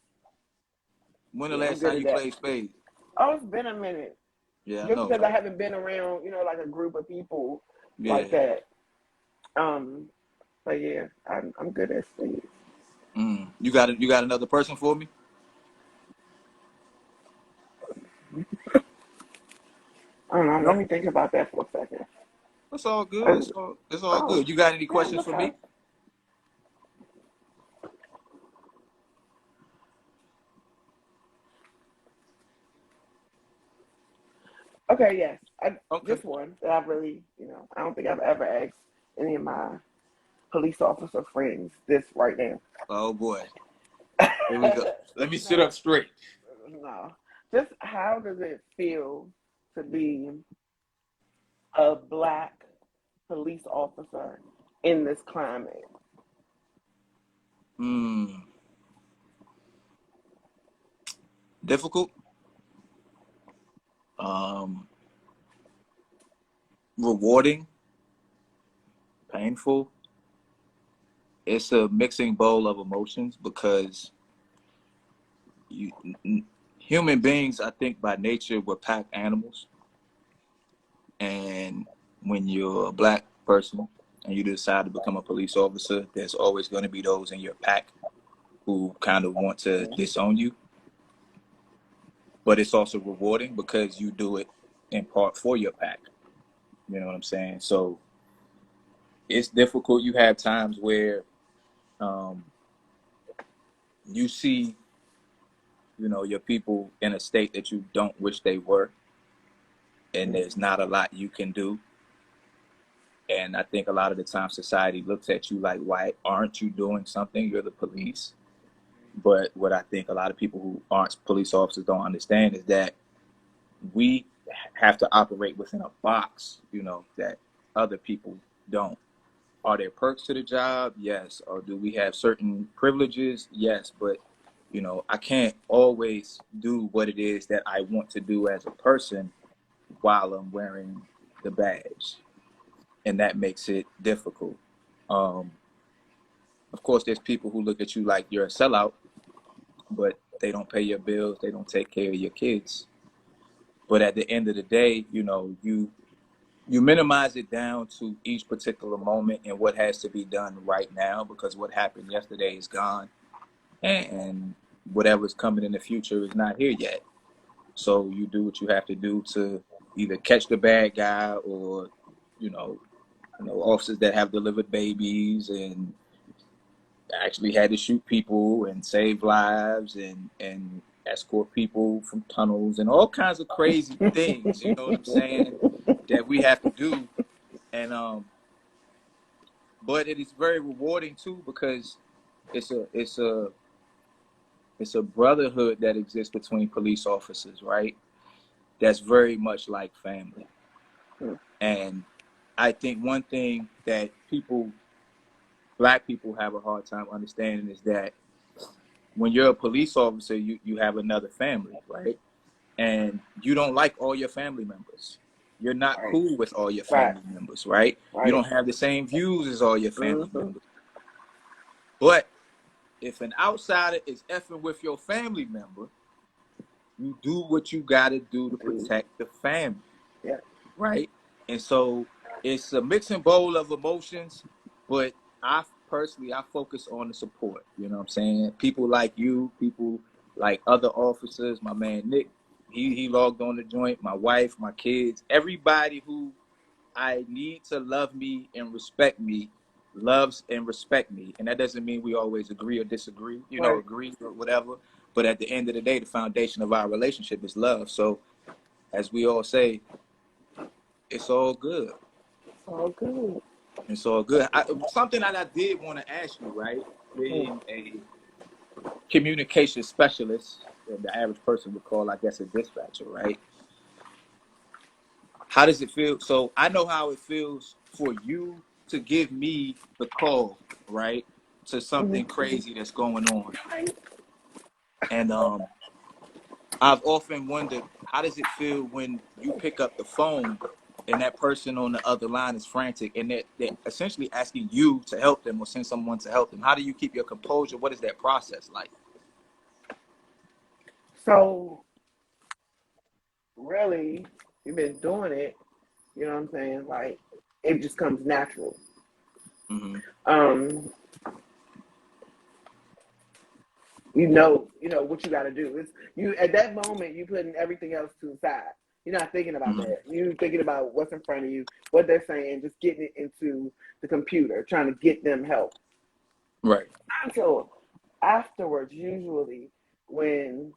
When the last time you played spades? Oh, it's been a minute. Yeah, I just know, because I right? haven't been around, like a group of people Yeah. like that. But yeah, I'm good at spades. You got another person for me? I don't know. No. Let me think about that for a second. It's all good. Uh, It's all oh, good. You got any yeah, questions for okay. me? Okay, yes. Okay. This one that I've really, I don't think I've ever asked any of my police officer friends this right now. Oh boy. Here we go. Let me sit No, up straight. no. Just how does it feel to be a black police officer in this climate? Hmm. Difficult. Um. Rewarding. Painful. It's a mixing bowl of emotions because you human beings, I think by nature, we're pack animals, and when you're a black person and you decide to become a police officer, there's always going to be those in your pack who kind of want to disown you. But it's also rewarding because you do it in part for your pack. You know what I'm saying? So it's difficult. You have times where um, you see, your people in a state that you don't wish they were, and there's not a lot you can do. And I think a lot of the time society looks at you like, why aren't you doing something? You're the police. But what I think a lot of people who aren't police officers don't understand is that we have to operate within a box, that other people don't. Are there perks to the job? Yes. Or do we have certain privileges? Yes. But, I can't always do what it is that I want to do as a person while I'm wearing the badge. And that makes it difficult. Um, of course, there's people who look at you like you're a sellout, but they don't pay your bills, they don't take care of your kids. But at the end of the day, you minimize it down to each particular moment and what has to be done right now because what happened yesterday is gone and whatever's coming in the future is not here yet. So you do what you have to do to either catch the bad guy or, you know, officers that have delivered babies and actually had to shoot people and save lives and escort people from tunnels and all kinds of crazy things, you know what I'm saying, that we have to do. And but it is very rewarding too because it's a it's a it's a brotherhood that exists between police officers, right? That's very much like family. And I think one thing that black people have a hard time understanding is that when you're a police officer, you have another family, right? And you don't like all your family members. You're not Right, cool with all your right, family members, right? You right. don't have the same views as all your family Mm-hmm. members. But if an outsider is effing with your family member, you do what you got to do to protect the family, Yeah. right? And so it's a mixing bowl of emotions, but I focus on the support. You know what I'm saying? People like you, people like other officers, my man Nick, he logged on the joint, my wife, my kids, everybody who I need to love me and respect me loves and respect me. And that doesn't mean we always agree or disagree, Right. agree or whatever. But at the end of the day, the foundation of our relationship is love. So as we all say, it's all good. All good. It's all good. Something that I did want to ask you, right? Mm. Being a communication specialist, the average person would call, I guess, a dispatcher, right? How does it feel? So I know how it feels for you to give me the call, right, to something crazy that's going on. And I've often wondered, how does it feel when you pick up the phone and that person on the other line is frantic and they're essentially asking you to help them or send someone to help them? How do you keep your composure? What is that process like? So really, you've been doing it, you know what I'm saying? Like, it just comes natural. Mm-hmm. You know what you got to do. It's you at that moment. You putting everything else to the side. You're not thinking about Mm-hmm. that. You're thinking about what's in front of you, what they're saying, just getting it into the computer, trying to get them help. Right. So afterwards, usually when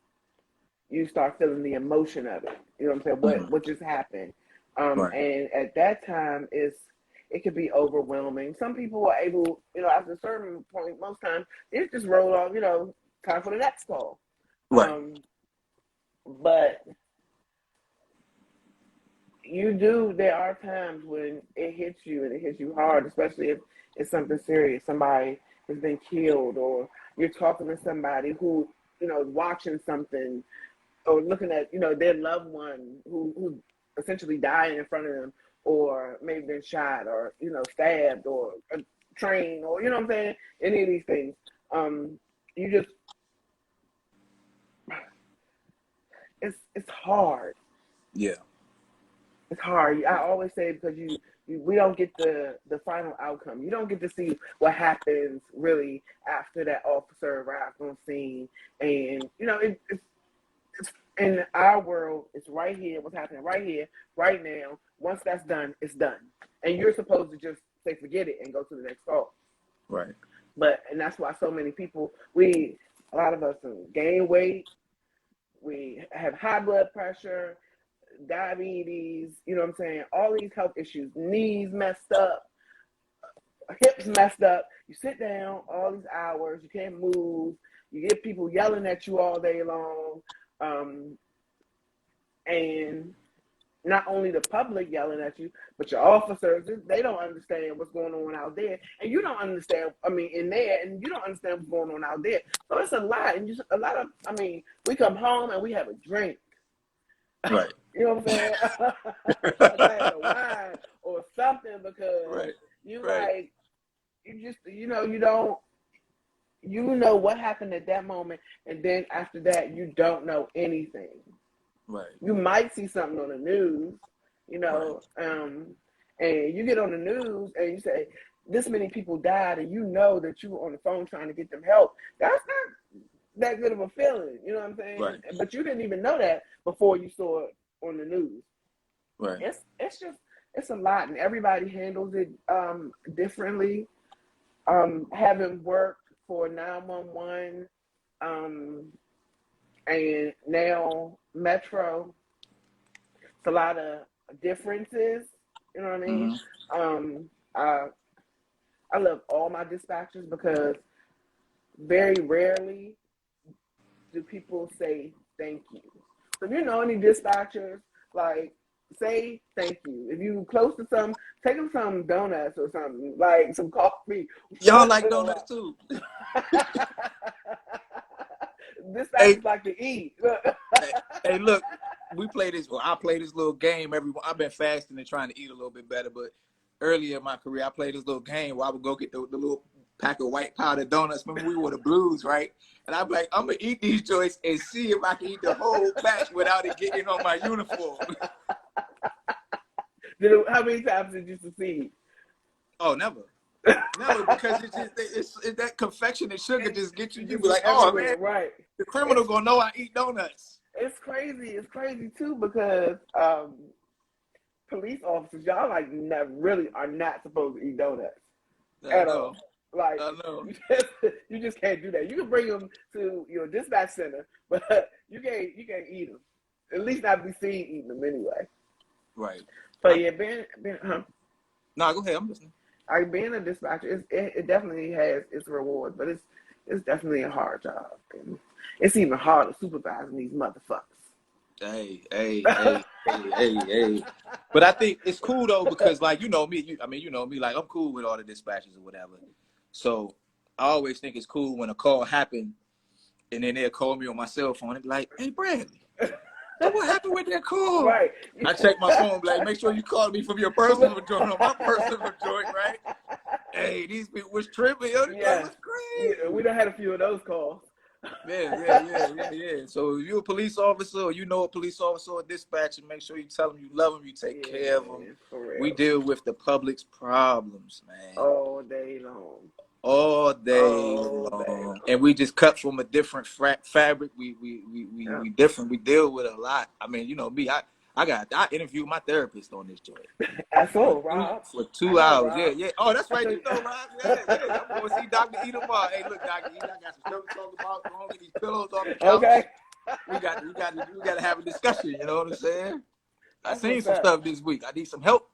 you start feeling the emotion of it, you know what I'm saying? Mm-hmm. What just happened? Right. And at that time, it could be overwhelming. Some people are able, after a certain point, most times it just roll off. Time for the next call. Right. But there are times when it hits you and it hits you hard, especially if it's something serious. Somebody has been killed, or you're talking to somebody who, is watching something or looking at, their loved one who essentially died in front of them, or maybe been shot, or, stabbed, or a train, or, what I'm saying? Any of these things. You just, it's hard. Yeah. It's hard. I always say, because we don't get the final outcome. You don't get to see what happens really after that officer arrives on scene. And it's in our world. It's right here. What's happening right here, right now. Once that's done, it's done. And you're supposed to just say forget it and go to the next call. Right. And that's why so many people, a lot of us gain weight. We have high blood pressure, diabetes, you know what I'm saying? All these health issues, knees messed up, hips messed up. You sit down all these hours, you can't move, you get people yelling at you all day long. And not only the public yelling at you, but your officers, they don't understand what's going on out there. And you don't understand, in there, and you don't understand what's going on out there. So it's a lot. And we come home and we have a drink. Right. You know what I'm saying? A glass of wine or something, because Right. you know what happened at that moment, and then after that you don't know anything. Right. You might see something on the news, and you get on the news and you say this many people died, and you know that you were on the phone trying to get them help. That's not that good of a feeling, you know what I'm saying? Right. But you didn't even know that before you saw it on the news. Right. It's a lot, and everybody handles it differently. Having worked for 911 and now Metro, it's a lot of differences. You know what I mean? Mm-hmm. I love all my dispatchers, because very rarely do people say thank you. So if you know any dispatchers, like, say thank you. If you close to some, take them some donuts or something, like some coffee. Y'all like donuts too. Dispatchers like to eat. Hey, look, I play this little game I've been fasting and trying to eat a little bit better, but earlier in my career, I played this little game where I would go get the little pack of white powder donuts. Remember, we were the Blues, right? And I'd be like, I'm going to eat these joints and see if I can eat the whole batch without it getting on my uniform. How many times did you succeed? Oh, never. Never, because it's that confectionate sugar just gets you. You be like, oh, man, right. The criminal going to know I eat donuts. It's crazy. It's crazy, too, because police officers, y'all really are not supposed to eat donuts at all. Like, I know. You just can't do that. You can bring them to your dispatch center, but you can't eat them. At least not be seen eating them anyway. Right. But yeah, No, go ahead. I'm listening. Being a dispatcher, it definitely has its rewards, but it's definitely a hard job. And it's even harder supervising these motherfuckers. Hey. But I think it's cool though, because like, you know me, like I'm cool with all the dispatches or whatever. So I always think it's cool when a call happened and then they'll call me on my cell phone and be like, hey, Bradley, what happened with that call? Right. I check my phone, like, make sure you call me from your personal joint on my personal joint, right? Hey, these people was tripping. Yo, Yeah. was crazy. Yeah, we done had a few of those calls. Yeah. So if you're a police officer or you know a police officer or dispatcher, make sure you tell them you love them, you take care of them. For real. We deal with the public's problems, man. All day long. All day long. And we just cut from a different fabric. We different. We deal with a lot. I mean, you know me. I interviewed my therapist on this joint. I saw Rob for 2 hours. Rob. Yeah. Oh, that's right. You know, Rob. Yeah. I'm going to see Dr. E tomorrow. Hey, look, Dr. E, I got some stuff to talk about. Go on, get these pillows off the couch. Okay. We got to have a discussion. You know what I'm saying? I seen some stuff this week. I need some help.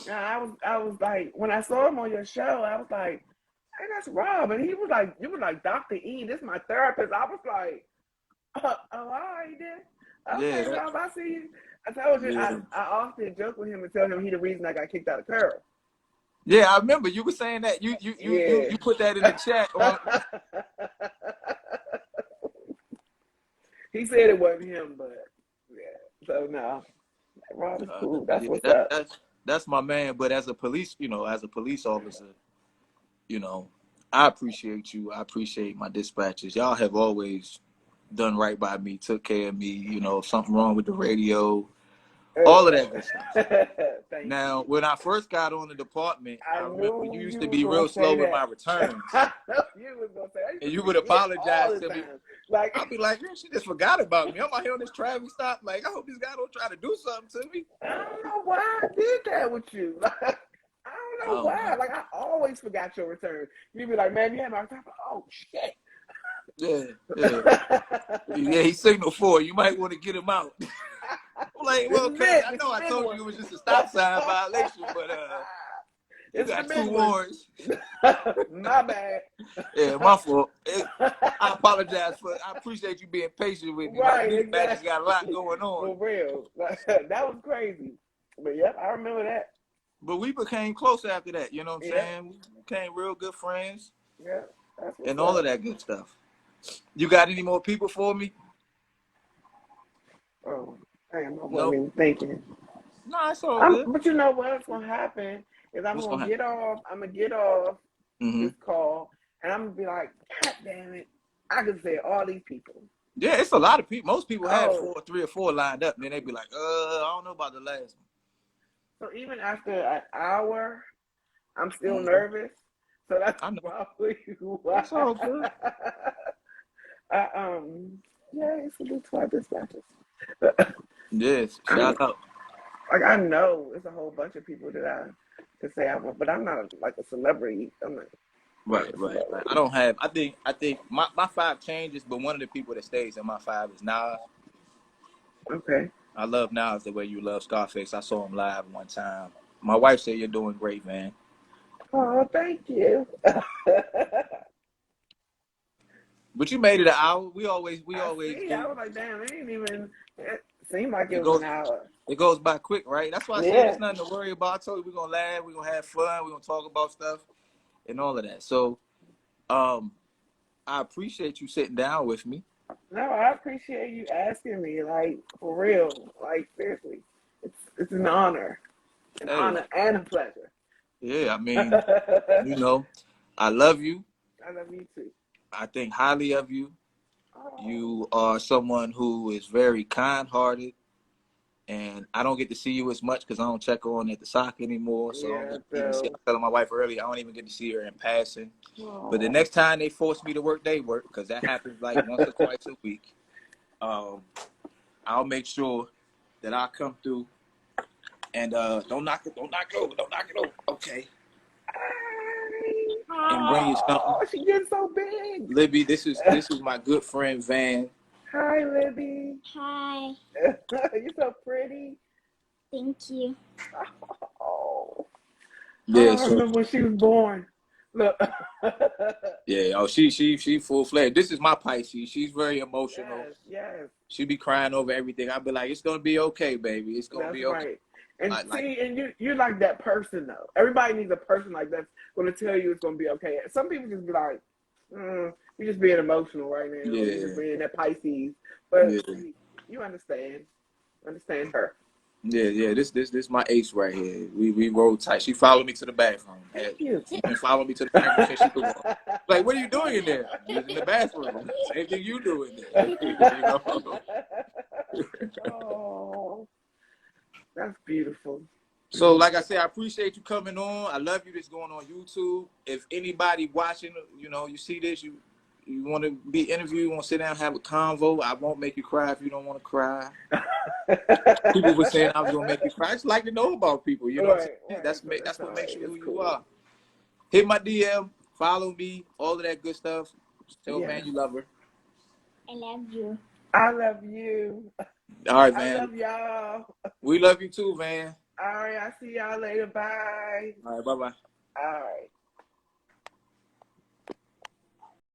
Yeah, I was like, when I saw him on your show, I was like, hey, that's Rob. And he was like, you were like, Dr. E, this is my therapist. I was like, oh, all right, then. Okay, Rob, I see you. I told you, I often joke with him and tell him he's the reason I got kicked out of Curl. Yeah, I remember you were saying that. You put that in the chat. He said it wasn't him, but yeah. So no, Rob is cool. That's what's up. That's my man. But as a police officer, you know, I appreciate you. I appreciate my dispatchers. Y'all have always done right by me, took care of me. You know, if something wrong with the radio, all of that good stuff. Now, when I first got on the department, I remember you used to be real slow with my returns. You was gonna say, and you would apologize to me. Like, I'd be like, man, she just forgot about me. I'm out here on this traffic stop. Like, I hope this guy don't try to do something to me. I don't know why I did that with you. Like, I don't know why. Like, I always forgot your return. You'd be like, man, you had my time. Oh, shit. Yeah, he signaled for you. You might want to get him out. I'm like, well, I know I told you it was just a stop sign violation, but you got 2 warrants. My bad. Yeah, my fault. I apologize I appreciate you being patient with me. Right, exactly. Got a lot going on. For real. That was crazy. But yep, I remember that. But we became close after that, you know what I'm saying? We became real good friends. Yeah. And all of that good stuff. You got any more people for me? Oh, damn, I wasn't even thinking. No, it's all good. But you know what's gonna happen is I'm gonna get off this call and I'm gonna be like, God damn it, I can say all these people. Yeah, it's a lot of people. Most people have 3 or 4 lined up, and then they be like, I don't know about the last one. So even after an hour, I'm still nervous. So that's probably why. That's all good. It's a good 12 dispatches. Yes, shout out. Like, I know it's a whole bunch of people that I could say I want, but I'm not like a celebrity. I'm not. Right. I don't have. I think my 5 changes, but one of the people that stays in my 5 is Nas. Okay. I love Nas the way you love Scarface. I saw him live one time. My wife said you're doing great, man. Oh, thank you. But you made it an hour. We always. I was like, damn, it ain't even. It seemed like it was an hour. It goes by quick, right? That's why I said there's nothing to worry about. I told you we're gonna laugh, we're gonna have fun, we're gonna talk about stuff, and all of that. So, I appreciate you sitting down with me. No, I appreciate you asking me. Like, for real. Like, seriously, it's an honor, honor and a pleasure. Yeah, I mean, you know, I love you. I love you too. I think highly of you. You are someone who is very kind-hearted, and I don't get to see you as much because I don't check on at the sock anymore. So I was telling my wife earlier, I don't even get to see her in passing. But the next time they force me to work, they work, because that happens like once or twice a week. I'll make sure that I come through and don't knock it over. Okay. And bring you something. Oh, she gets so big. Libby, this is my good friend Van. Hi, Libby. Hi. You're so pretty. Thank you. Oh. Yeah, I remember when she was born. Look. Yeah, she full-fledged. This is my Pisces. She's very emotional. Yes. She be crying over everything. I be like, it's gonna be okay, baby. It's gonna be okay. Right. And you're like that person though. Everybody needs a person like that's gonna tell you it's gonna be okay. Some people just be like, you're just being emotional right now. You're just being that Pisces. But you understand her. Yeah. This my ace right here. We roll tight. She followed me to the bathroom. Thank you. And followed me to the bathroom. Said she could walk. Like, what are you doing in there? Just in the bathroom. Same thing you do in there. You know? Oh, that's beautiful. So, like I said, I appreciate you coming on. I love you. This going on YouTube. If anybody watching, you know, you see this, you want to be interviewed, you want to sit down and have a convo, I won't make you cry if you don't want to cry. People were saying I was going to make you cry. I just like to know about people, you know what I'm saying? That's what makes you who you are. Hit my DM, follow me, all of that good stuff. Tell man you love her. I love you. I love you. All right, man. I love y'all. We love you too, man. All right, I'll see y'all later. Bye. All right, bye-bye. All right.